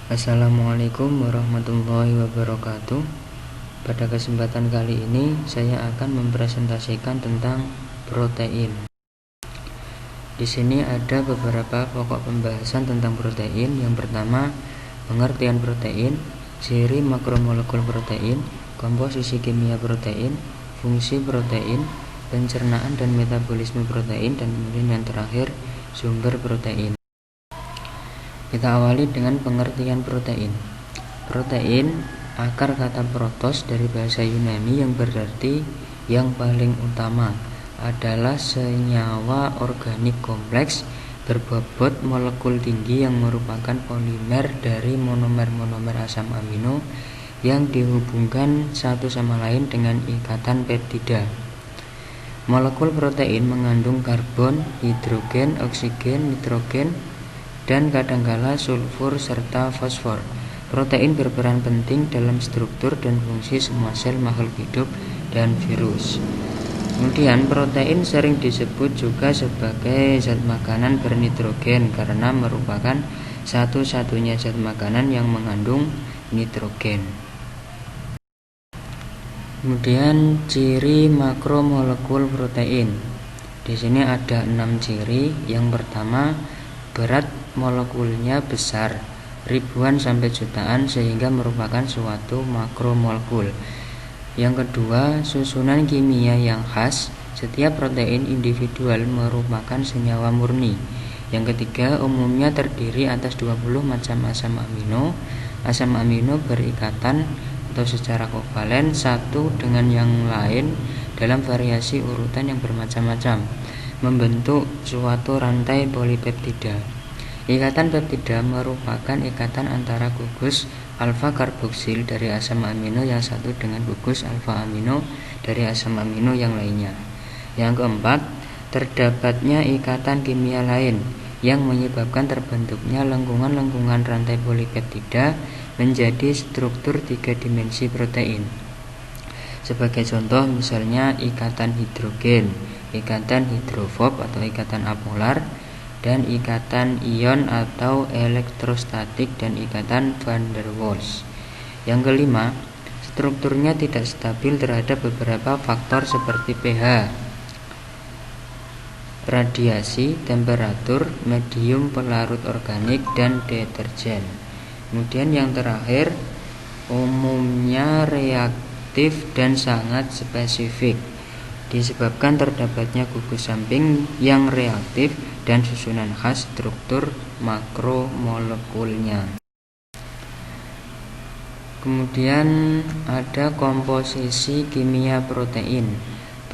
Assalamualaikum warahmatullahi wabarakatuh. Pada kesempatan kali ini saya akan mempresentasikan tentang protein. Di sini ada beberapa pokok pembahasan tentang protein. Yang pertama, pengertian protein, ciri makromolekul protein, komposisi kimia protein, fungsi protein, pencernaan dan metabolisme protein, dan kemudian yang terakhir, sumber protein. Kita awali dengan pengertian protein. Protein, akar kata protos dari bahasa Yunani yang berarti yang paling utama, adalah senyawa organik kompleks berbobot molekul tinggi yang merupakan polimer dari monomer-monomer asam amino yang dihubungkan satu sama lain dengan ikatan peptida. Molekul protein mengandung karbon, hidrogen, oksigen, nitrogen, dan kadangkala sulfur serta fosfor. Protein berperan penting dalam struktur dan fungsi semua sel makhluk hidup dan virus. Kemudian protein sering disebut juga sebagai zat makanan bernitrogen karena merupakan satu-satunya zat makanan yang mengandung nitrogen. Kemudian ciri makromolekul protein. Di sini ada 6 ciri. Yang pertama, berat molekulnya besar, ribuan sampai jutaan, sehingga merupakan suatu makromolekul. Yang kedua, susunan kimia yang khas. Setiap protein individual merupakan senyawa murni. Yang ketiga, umumnya terdiri atas 20 macam asam amino. Asam amino berikatan atau secara kovalen satu dengan yang lain dalam variasi urutan yang bermacam-macam, membentuk suatu rantai polipeptida. Ikatan peptida merupakan ikatan antara gugus alfa karboksil dari asam amino yang satu dengan gugus alfa amino dari asam amino yang lainnya. Yang keempat, terdapatnya ikatan kimia lain yang menyebabkan terbentuknya lengkungan-lengkungan rantai polipeptida menjadi struktur 3 dimensi protein. Sebagai contoh, misalnya ikatan hidrogen, ikatan hidrofob atau ikatan apolar, dan ikatan ion atau elektrostatik, dan ikatan van der Waals. Yang kelima, strukturnya tidak stabil terhadap beberapa faktor seperti pH, radiasi, temperatur, medium pelarut organik, dan deterjen. Kemudian yang terakhir, umumnya reaktif dan sangat spesifik disebabkan terdapatnya gugus samping yang reaktif dan susunan khas struktur makromolekulnya. Kemudian ada komposisi kimia protein.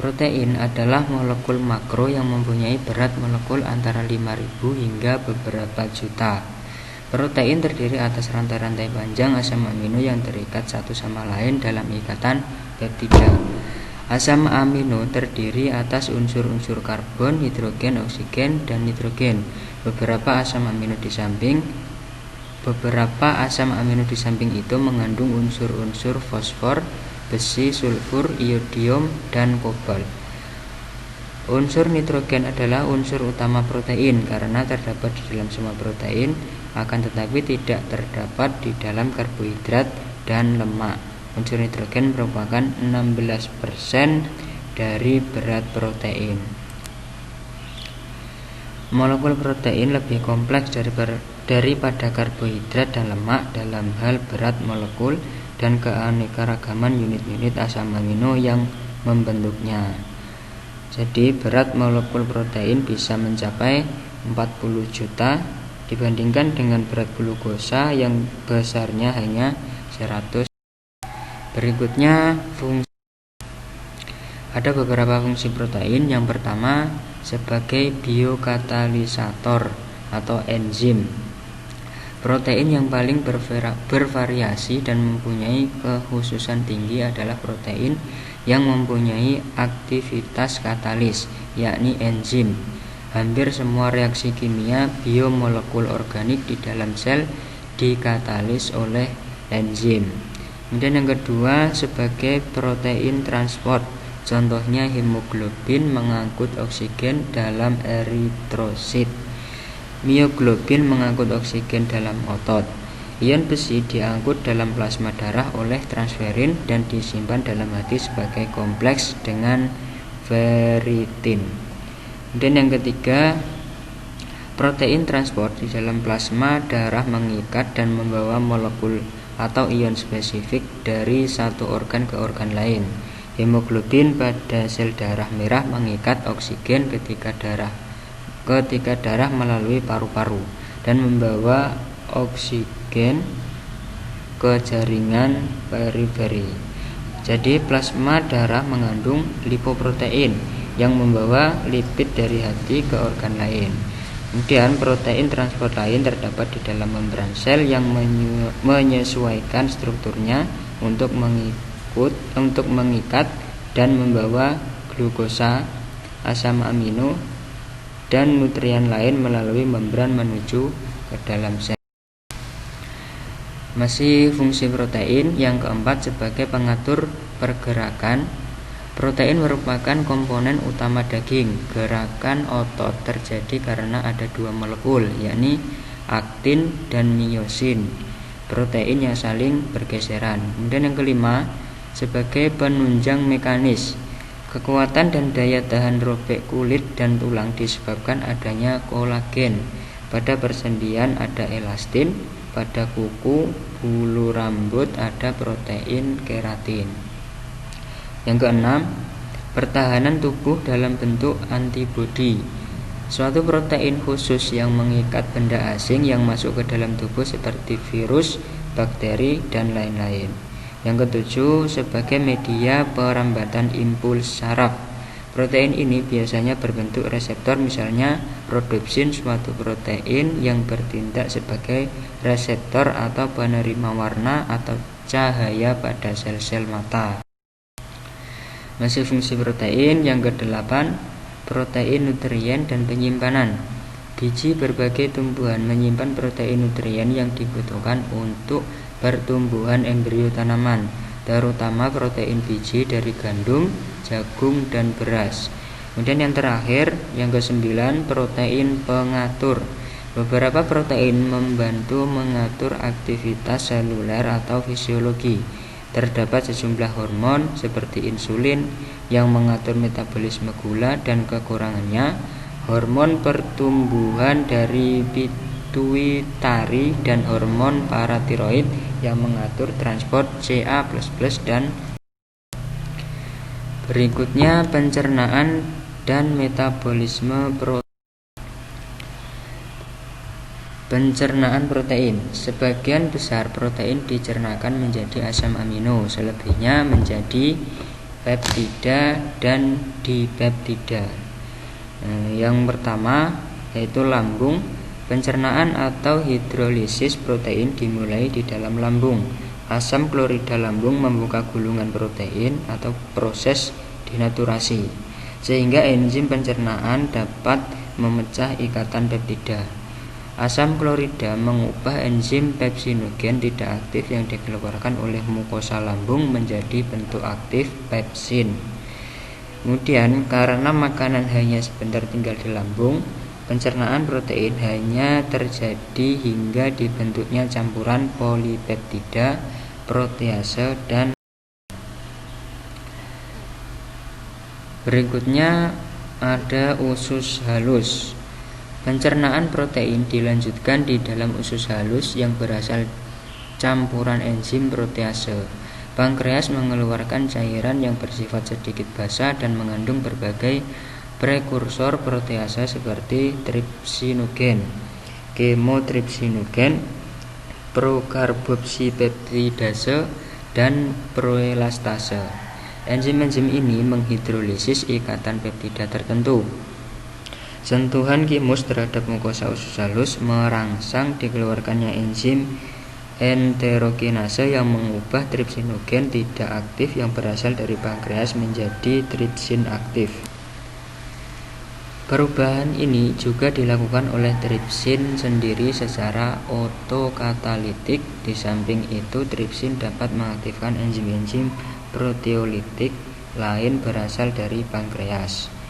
Protein adalah molekul makro yang mempunyai berat molekul antara 5.000 hingga beberapa juta. Protein terdiri atas rantai-rantai panjang asam amino yang terikat satu sama lain dalam ikatan peptida. Asam amino terdiri atas unsur-unsur karbon, hidrogen, oksigen, dan nitrogen. Beberapa asam amino di samping itu mengandung unsur-unsur fosfor, besi, sulfur, iodium, dan kobalt. Unsur nitrogen adalah unsur utama protein karena terdapat di dalam semua protein, akan tetapi tidak terdapat di dalam karbohidrat dan lemak. Unsur nitrogen merupakan 16% dari berat protein. Molekul protein lebih kompleks daripada karbohidrat dan lemak dalam hal berat molekul dan keanekaragaman unit-unit asam amino yang membentuknya. Jadi berat molekul protein bisa mencapai 40 juta dibandingkan dengan berat glukosa yang besarnya hanya 100. Berikutnya, ada beberapa fungsi protein. Yang pertama, sebagai biokatalisator atau enzim. Protein yang paling bervariasi dan mempunyai kekhususan tinggi adalah protein yang mempunyai aktivitas katalis, yakni enzim. Hampir semua reaksi kimia biomolekul organik di dalam sel dikatalis oleh enzim. Kemudian yang kedua, sebagai protein transport. Contohnya hemoglobin mengangkut oksigen dalam eritrosit. Mioglobin mengangkut oksigen dalam otot. Ion besi diangkut dalam plasma darah oleh transferin dan disimpan dalam hati sebagai kompleks dengan ferritin. Dan yang ketiga, protein transport di dalam plasma darah mengikat dan membawa molekul atau ion spesifik dari satu organ ke organ lain. Hemoglobin pada sel darah merah mengikat oksigen ketika darah melalui paru-paru dan membawa oksigen ke jaringan periferi. Jadi plasma darah mengandung lipoprotein yang membawa lipid dari hati ke organ lain. Kemudian protein transport lain terdapat di dalam membran sel yang menyesuaikan strukturnya untuk mengikat dan membawa glukosa, asam amino, dan nutrien lain melalui membran menuju ke dalam sel. Masih fungsi protein yang keempat sebagai pengatur pergerakan. Protein merupakan komponen utama daging. Gerakan otot terjadi karena ada dua molekul, yakni aktin dan miosin, protein yang saling bergeseran. Kemudian yang kelima, sebagai penunjang mekanis. Kekuatan dan daya tahan robek kulit dan tulang disebabkan adanya kolagen. Pada persendian ada elastin, pada kuku, bulu rambut ada protein keratin. Yang keenam, pertahanan tubuh dalam bentuk antibodi. Suatu protein khusus yang mengikat benda asing yang masuk ke dalam tubuh seperti virus, bakteri, dan lain-lain. Yang ketujuh, sebagai media perambatan impuls saraf. Protein ini biasanya berbentuk reseptor, misalnya rodopsin, suatu protein yang bertindak sebagai reseptor atau penerima warna atau cahaya pada sel-sel mata. Masih fungsi protein yang kedelapan, protein nutrien dan penyimpanan. Biji berbagai tumbuhan menyimpan protein nutrien yang dibutuhkan untuk pertumbuhan embrio tanaman, terutama protein biji dari gandum, jagung, dan beras. Kemudian yang terakhir, yang kesembilan, protein pengatur. Beberapa protein membantu mengatur aktivitas seluler atau fisiologi. Terdapat sejumlah hormon seperti insulin yang mengatur metabolisme gula dan kekurangannya, hormon pertumbuhan dari pituitari, dan hormon paratiroid yang mengatur transport Ca++ dan berikutnya pencernaan dan metabolisme protein. Pencernaan protein. Sebagian besar protein dicernakan menjadi asam amino, selebihnya menjadi peptida dan dipeptida. Yang pertama yaitu lambung. Pencernaan atau hidrolisis protein dimulai di dalam lambung. Asam klorida lambung membuka gulungan protein atau proses denaturasi, sehingga enzim pencernaan dapat memecah ikatan peptida. Asam klorida mengubah enzim pepsinogen tidak aktif yang dikeluarkan oleh mukosa lambung menjadi bentuk aktif pepsin. Kemudian karena makanan hanya sebentar tinggal di lambung, pencernaan protein hanya terjadi hingga dibentuknya campuran polipeptida, protease, dan berikutnya ada usus halus. Pencernaan protein dilanjutkan di dalam usus halus yang berasal campuran enzim protease. Pankreas mengeluarkan cairan yang bersifat sedikit basa dan mengandung berbagai prekursor protease seperti tripsinogen, kemotripsinogen, prokarbopsipeptidase, dan proelastase. Enzim-enzim ini menghidrolisis ikatan peptida tertentu. Sentuhan kimus terhadap mukosa usus halus merangsang dikeluarkannya enzim enterokinase yang mengubah tripsinogen tidak aktif yang berasal dari pankreas menjadi tripsin aktif. Perubahan ini juga dilakukan oleh tripsin sendiri secara otokatalitik. Di samping itu, tripsin dapat mengaktifkan enzim-enzim proteolitik lain berasal dari pankreas.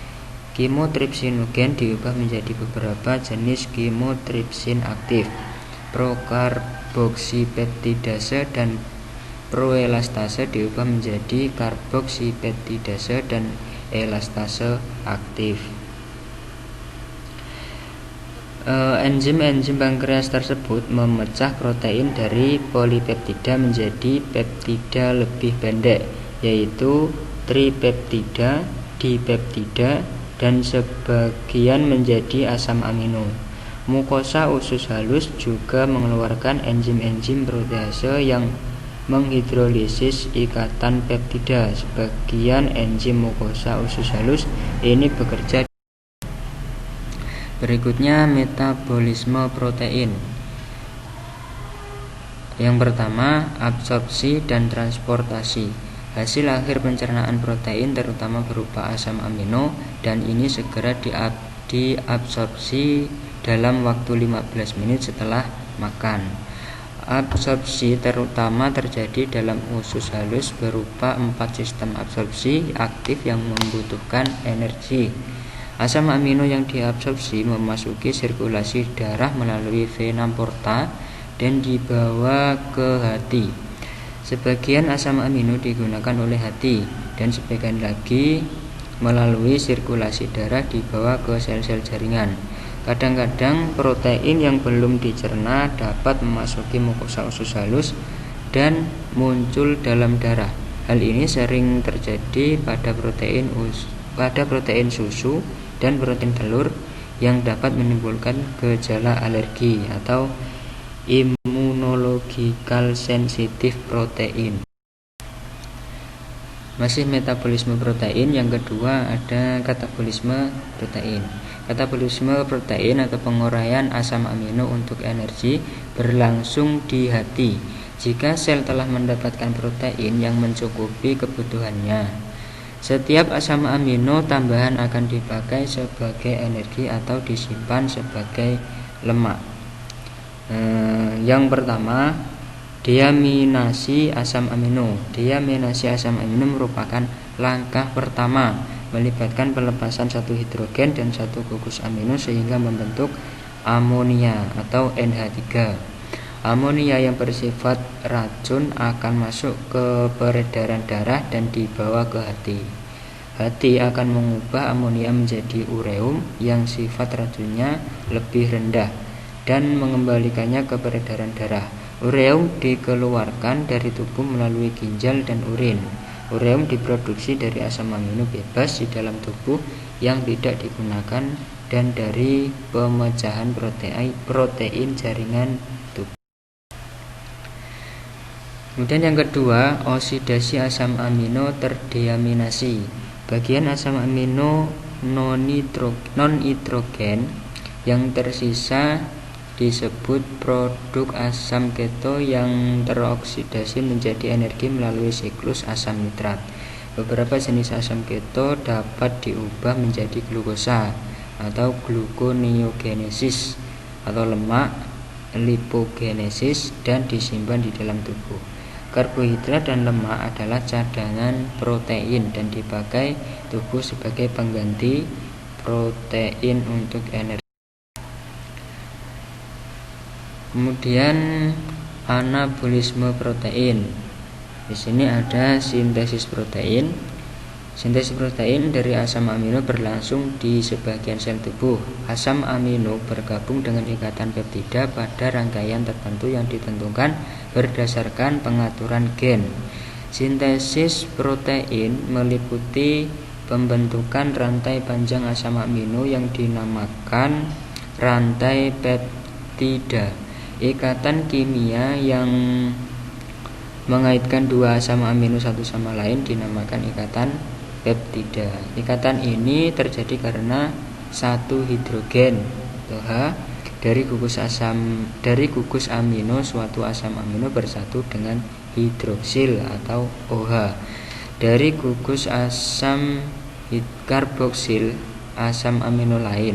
Kemotripsinogen diubah menjadi beberapa jenis kemotripsin aktif. prokarboksipeptidase dan proelastase diubah menjadi karboksipeptidase dan elastase aktif. Enzim-enzim pankreas tersebut memecah protein dari polipeptida menjadi peptida lebih pendek, yaitu tripeptida, dipeptida, dan sebagian menjadi asam amino. Mukosa usus halus juga mengeluarkan enzim-enzim protease yang menghidrolisis ikatan peptida. Sebagian enzim mukosa usus halus ini bekerja. Berikutnya metabolisme protein. Yang pertama, absorpsi dan transportasi. Hasil akhir pencernaan protein terutama berupa asam amino dan ini segera diabsorpsi dalam waktu 15 menit setelah makan. Absorpsi terutama terjadi dalam usus halus berupa 4 sistem absorpsi aktif yang membutuhkan energi. Asam amino yang diabsorpsi memasuki sirkulasi darah melalui vena porta dan dibawa ke hati. Sebagian asam amino digunakan oleh hati dan sebagian lagi melalui sirkulasi darah dibawa ke sel-sel jaringan. Kadang-kadang protein yang belum dicerna dapat memasuki mukosa usus halus dan muncul dalam darah. Hal ini sering terjadi pada protein susu dan protein telur yang dapat menimbulkan gejala alergi atau immunological sensitive protein. Masih metabolisme protein, yang kedua ada katabolisme protein. Katabolisme protein atau penguraian asam amino untuk energi berlangsung di hati jika sel telah mendapatkan protein yang mencukupi kebutuhannya. Setiap asam amino tambahan akan dipakai sebagai energi atau disimpan sebagai lemak. Yang pertama, deaminasi asam amino. Deaminasi asam amino merupakan langkah pertama melibatkan pelepasan satu hidrogen dan satu gugus amino sehingga membentuk amonia atau NH3. Amonia yang bersifat racun akan masuk ke peredaran darah dan dibawa ke hati. Hati akan mengubah amonia menjadi ureum yang sifat racunnya lebih rendah dan mengembalikannya ke peredaran darah. Ureum dikeluarkan dari tubuh melalui ginjal dan urin. Ureum diproduksi dari asam amino bebas di dalam tubuh yang tidak digunakan dan dari pemecahan protein jaringan tubuh. Kemudian yang kedua, oksidasi asam amino terdeaminasi. Bagian asam amino non-hidrogen yang tersisa disebut produk asam keto yang teroksidasi menjadi energi melalui siklus asam nitrat. Beberapa jenis asam keto dapat diubah menjadi glukosa atau gluconeogenesis atau lemak lipogenesis dan disimpan di dalam tubuh. Karbohidrat dan lemak adalah cadangan protein dan dipakai tubuh sebagai pengganti protein untuk energi. Kemudian anabolisme protein. Di sini ada sintesis protein. Sintesis protein dari asam amino berlangsung di sebagian sel tubuh. Asam amino bergabung dengan ikatan peptida pada rangkaian tertentu yang ditentukan berdasarkan pengaturan gen. Sintesis protein meliputi pembentukan rantai panjang asam amino yang dinamakan rantai peptida. Ikatan kimia yang mengaitkan dua asam amino satu sama lain dinamakan ikatan peptida. Ikatan ini terjadi karena satu hidrogen atau H dari gugus amino suatu asam amino bersatu dengan hidroksil atau OH dari gugus asam karboksil asam amino lain.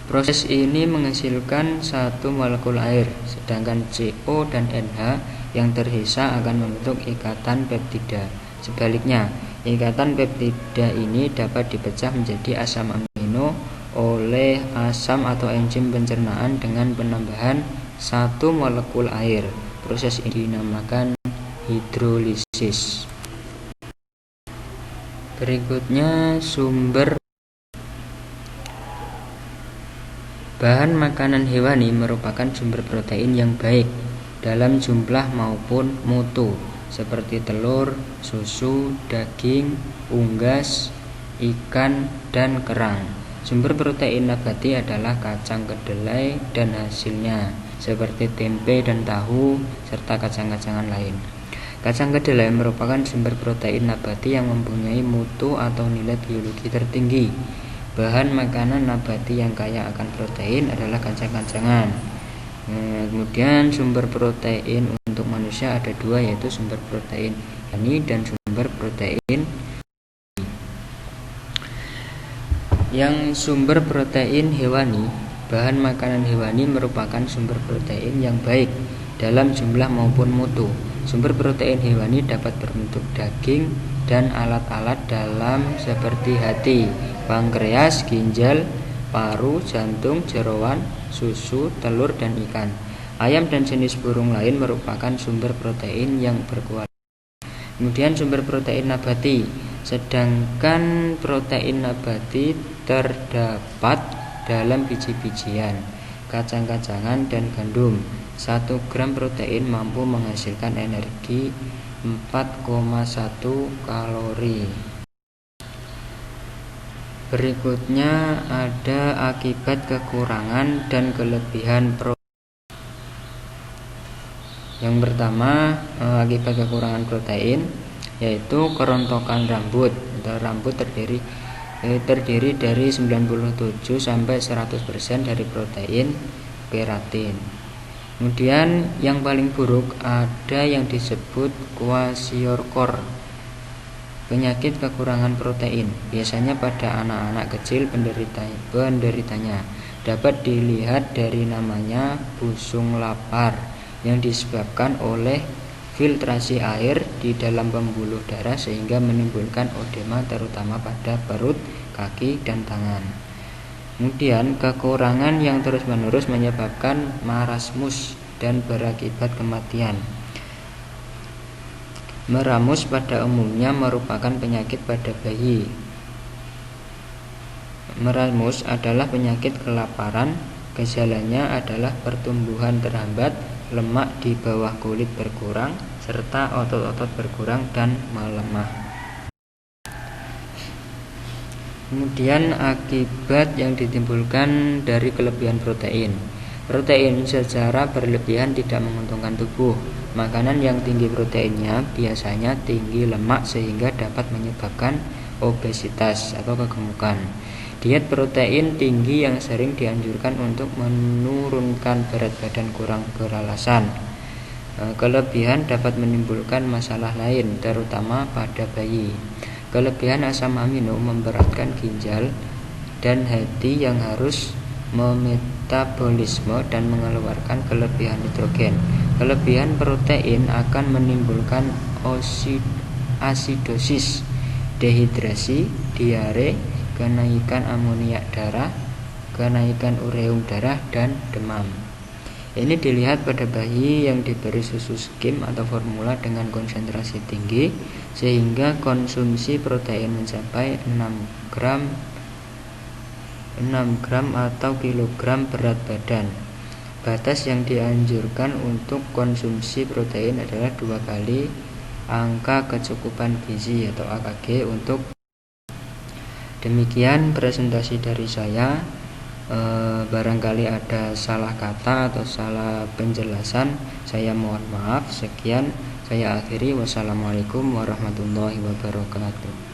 Proses ini menghasilkan satu molekul air, sedangkan CO dan NH yang tersisa akan membentuk ikatan peptida. Sebaliknya, ikatan peptida ini dapat dipecah menjadi asam amino oleh asam atau enzim pencernaan dengan penambahan satu molekul air. Proses ini dinamakan hidrolisis. Berikutnya sumber. Bahan makanan hewani merupakan sumber protein yang baik dalam jumlah maupun mutu, seperti telur, susu, daging, unggas, ikan, dan kerang. Sumber protein nabati adalah kacang kedelai dan hasilnya, seperti tempe dan tahu, serta kacang-kacangan lain. Kacang kedelai merupakan sumber protein nabati yang mempunyai mutu atau nilai biologi tertinggi. Bahan makanan nabati yang kaya akan protein adalah kacang-kacangan. Kemudian sumber protein untuk manusia ada dua, yaitu sumber protein hewani dan sumber protein. Yang sumber protein hewani, bahan makanan hewani merupakan sumber protein yang baik dalam jumlah maupun mutu. Sumber protein hewani dapat berbentuk daging dan alat-alat dalam seperti hati, pankreas, ginjal, paru, jantung, jeroan, susu, telur, dan ikan. Ayam dan jenis burung lain merupakan sumber protein yang berkualitas. Kemudian sumber protein nabati, sedangkan protein nabati terdapat dalam biji-bijian, kacang-kacangan, dan gandum. 1 gram protein mampu menghasilkan energi 4,1 kalori. Berikutnya ada akibat kekurangan dan kelebihan protein. Yang pertama, akibat kekurangan protein yaitu kerontokan rambut. Rambut terdiri dari 97 sampai 100% dari protein keratin. Kemudian yang paling buruk ada yang disebut kwashiorkor, penyakit kekurangan protein. Biasanya pada anak-anak kecil penderitanya. Dapat dilihat dari namanya busung lapar yang disebabkan oleh filtrasi air di dalam pembuluh darah sehingga menimbulkan edema terutama pada perut, kaki, dan tangan. Kemudian kekurangan yang terus-menerus menyebabkan marasmus dan berakibat kematian. Meramus pada umumnya merupakan penyakit pada bayi. Meramus adalah penyakit kelaparan. Gejalanya adalah pertumbuhan terhambat, lemak di bawah kulit berkurang, serta otot-otot berkurang dan melemah. Kemudian akibat yang ditimbulkan dari kelebihan protein. Protein secara berlebihan tidak menguntungkan tubuh. Makanan yang tinggi proteinnya biasanya tinggi lemak sehingga dapat menyebabkan obesitas atau kegemukan. Diet protein tinggi yang sering dianjurkan untuk menurunkan berat badan kurang beralasan. Kelebihan dapat menimbulkan masalah lain, terutama pada bayi. Kelebihan asam amino memberatkan ginjal dan hati yang harus memetabolisme dan mengeluarkan kelebihan nitrogen. Kelebihan protein akan menimbulkan asidosis, dehidrasi, diare, kenaikan amoniak darah, kenaikan ureum darah, dan demam. Ini dilihat pada bayi yang diberi susu skim atau formula dengan konsentrasi tinggi sehingga konsumsi protein mencapai 6 gram atau kilogram berat badan. Batas yang dianjurkan untuk konsumsi protein adalah 2 kali angka kecukupan gizi atau AKG untuk. Demikian presentasi dari saya. Barangkali ada salah kata atau salah penjelasan, saya mohon maaf. Sekian, saya akhiri. Wassalamualaikum warahmatullahi wabarakatuh.